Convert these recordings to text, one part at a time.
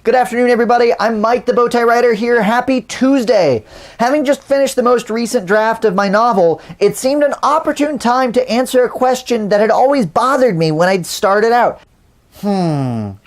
Good afternoon, everybody. I'm Mike, the Bowtie Writer here. Happy Tuesday. Having just finished the most recent draft of my novel, it seemed an opportune time to answer a question that had always bothered me when I'd started out. How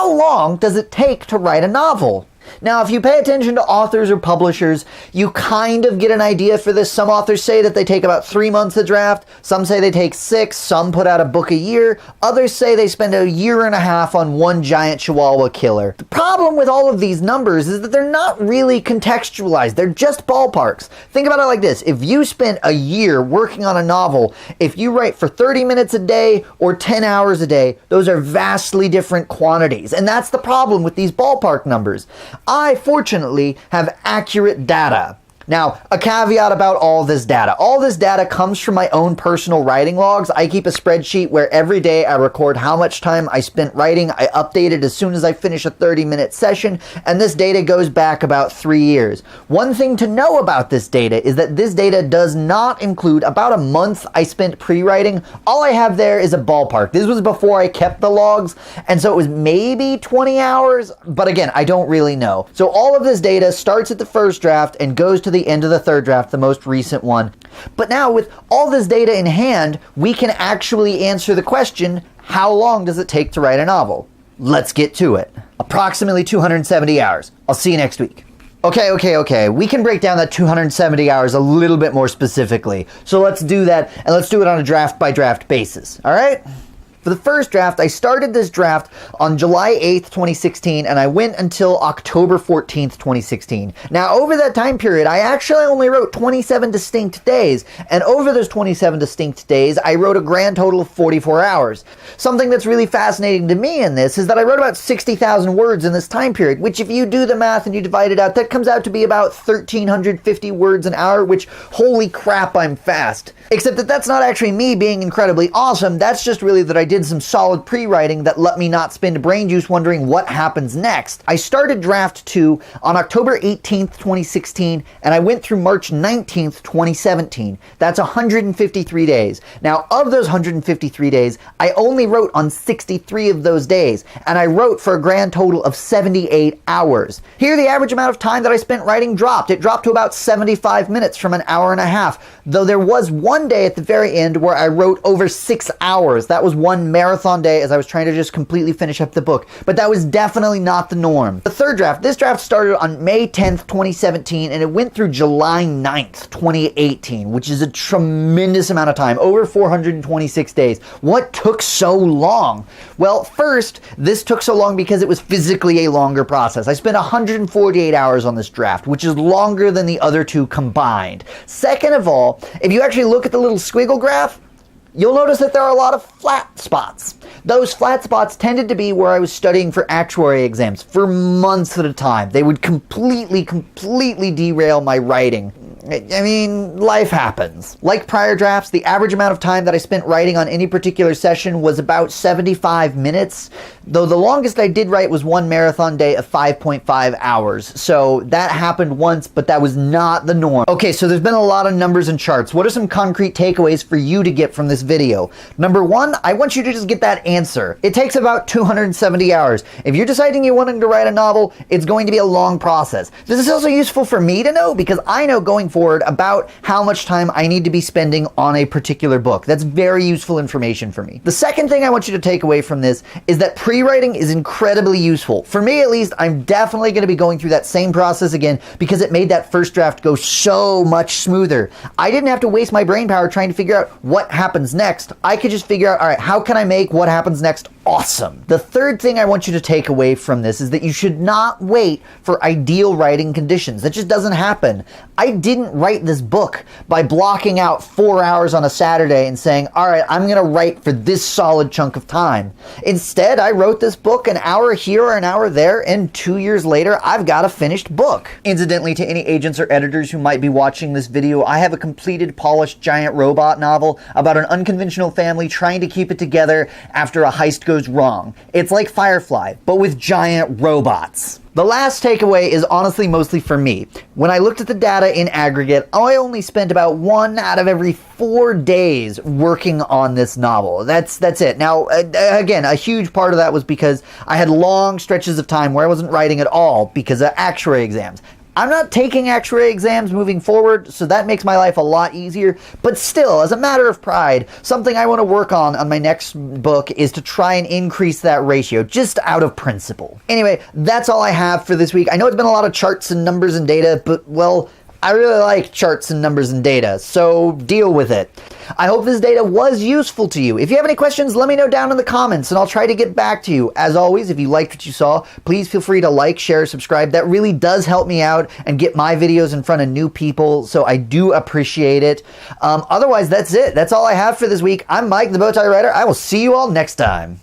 long does it take to write a novel? Now, if you pay attention to authors or publishers, you kind of get an idea for this. Some authors say that they take about 3 months to draft. Some say they take 6. Some put out a book a year. Others say they spend a year and a half on one giant Chihuahua killer. The problem with all of these numbers is that they're not really contextualized. They're just ballparks. Think about it like this. If you spent a year working on a novel, if you write for 30 minutes a day or 10 hours a day, those are vastly different quantities. And that's the problem with these ballpark numbers. I, fortunately, have accurate data. Now, a caveat about all this data. All this data comes from my own personal writing logs. I keep a spreadsheet where every day I record how much time I spent writing. I update it as soon as I finish a 30-minute session, and this data goes back about 3 years. One thing to know about this data is that this data does not include about a month I spent pre-writing. All I have there is a ballpark. This was before I kept the logs, and so it was maybe 20 hours, but again, I don't really know. So all of this data starts at the first draft and goes to the end of the third draft, the most recent one. But now with all this data in hand, we can actually answer the question, how long does it take to write a novel? Let's get to it. Approximately 270 hours. I'll see you next week. Okay. We can break down that 270 hours a little bit more specifically. So let's do that, and let's do it on a draft by draft basis. All right? For the first draft, I started this draft on July 8th, 2016, and I went until October 14th, 2016. Now, over that time period, I actually only wrote 27 distinct days, and over those 27 distinct days, I wrote a grand total of 44 hours. Something that's really fascinating to me in this is that I wrote about 60,000 words in this time period, which if you do the math and you divide it out, that comes out to be about 1,350 words an hour, which, holy crap, I'm fast. Except that that's not actually me being incredibly awesome, that's just really that I did some solid pre-writing that let me not spend brain juice wondering what happens next. I started draft 2 on October 18th, 2016, and I went through March 19th, 2017. That's 153 days. Now, of those 153 days, I only wrote on 63 of those days, and I wrote for a grand total of 78 hours. Here, the average amount of time that I spent writing dropped. It dropped to about 75 minutes from an hour and a half, though there was one day at the very end where I wrote over 6 hours. That was one marathon day as I was trying to just completely finish up the book, but that was definitely not the norm. The third draft, this draft started on May 10th, 2017, and it went through July 9th, 2018, which is a tremendous amount of time, over 426 days. What took so long? Well, first, this took so long because it was physically a longer process. I spent 148 hours on this draft, which is longer than the other two combined. Second of all, if you actually look at the little squiggle graph, you'll notice that there are a lot of flat spots. Those flat spots tended to be where I was studying for actuary exams for months at a time. They would completely derail my writing. I mean, life happens. Like prior drafts, the average amount of time that I spent writing on any particular session was about 75 minutes, though the longest I did write was one marathon day of 5.5 hours. So that happened once, but that was not the norm. Okay, so there's been a lot of numbers and charts. What are some concrete takeaways for you to get from this video? Number one, I want you to just get that answer. It takes about 270 hours. If you're deciding you're wanting to write a novel, it's going to be a long process. This is also useful for me to know because I know going forward about how much time I need to be spending on a particular book. That's very useful information for me. The second thing I want you to take away from this is that pre-writing is incredibly useful. For me, at least, I'm definitely going to be going through that same process again because it made that first draft go so much smoother. I didn't have to waste my brain power trying to figure out what happens next. I could just figure out, all right, how can I make what happens next awesome? The third thing I want you to take away from this is that you should not wait for ideal writing conditions. That just doesn't happen. I didn't write this book by blocking out 4 hours on a Saturday and saying, all right, I'm going to write for this solid chunk of time. Instead, I wrote this book an hour here or an hour there, and 2 years later, I've got a finished book. Incidentally, to any agents or editors who might be watching this video, I have a completed, polished giant robot novel about an unconventional family trying to keep it together after a heist goes goes wrong. It's like Firefly, but with giant robots. The last takeaway is honestly mostly for me. When I looked at the data in aggregate, I only spent about 1 out of every 4 days working on this novel. That's it. Now, again, a huge part of that was because I had long stretches of time where I wasn't writing at all because of actuary exams. I'm not taking actuary exams moving forward, so that makes my life a lot easier. But still, as a matter of pride, something I want to work on my next book is to try and increase that ratio, just out of principle. Anyway, that's all I have for this week. I know it's been a lot of charts and numbers and data, but, well, I really like charts and numbers and data, so deal with it. I hope this data was useful to you. If you have any questions, let me know down in the comments and I'll try to get back to you. As always, if you liked what you saw, please feel free to like, share, subscribe. That really does help me out and get my videos in front of new people, so I do appreciate it. Otherwise, that's it. That's all I have for this week. I'm Mike, the Bowtie Writer. I will see you all next time.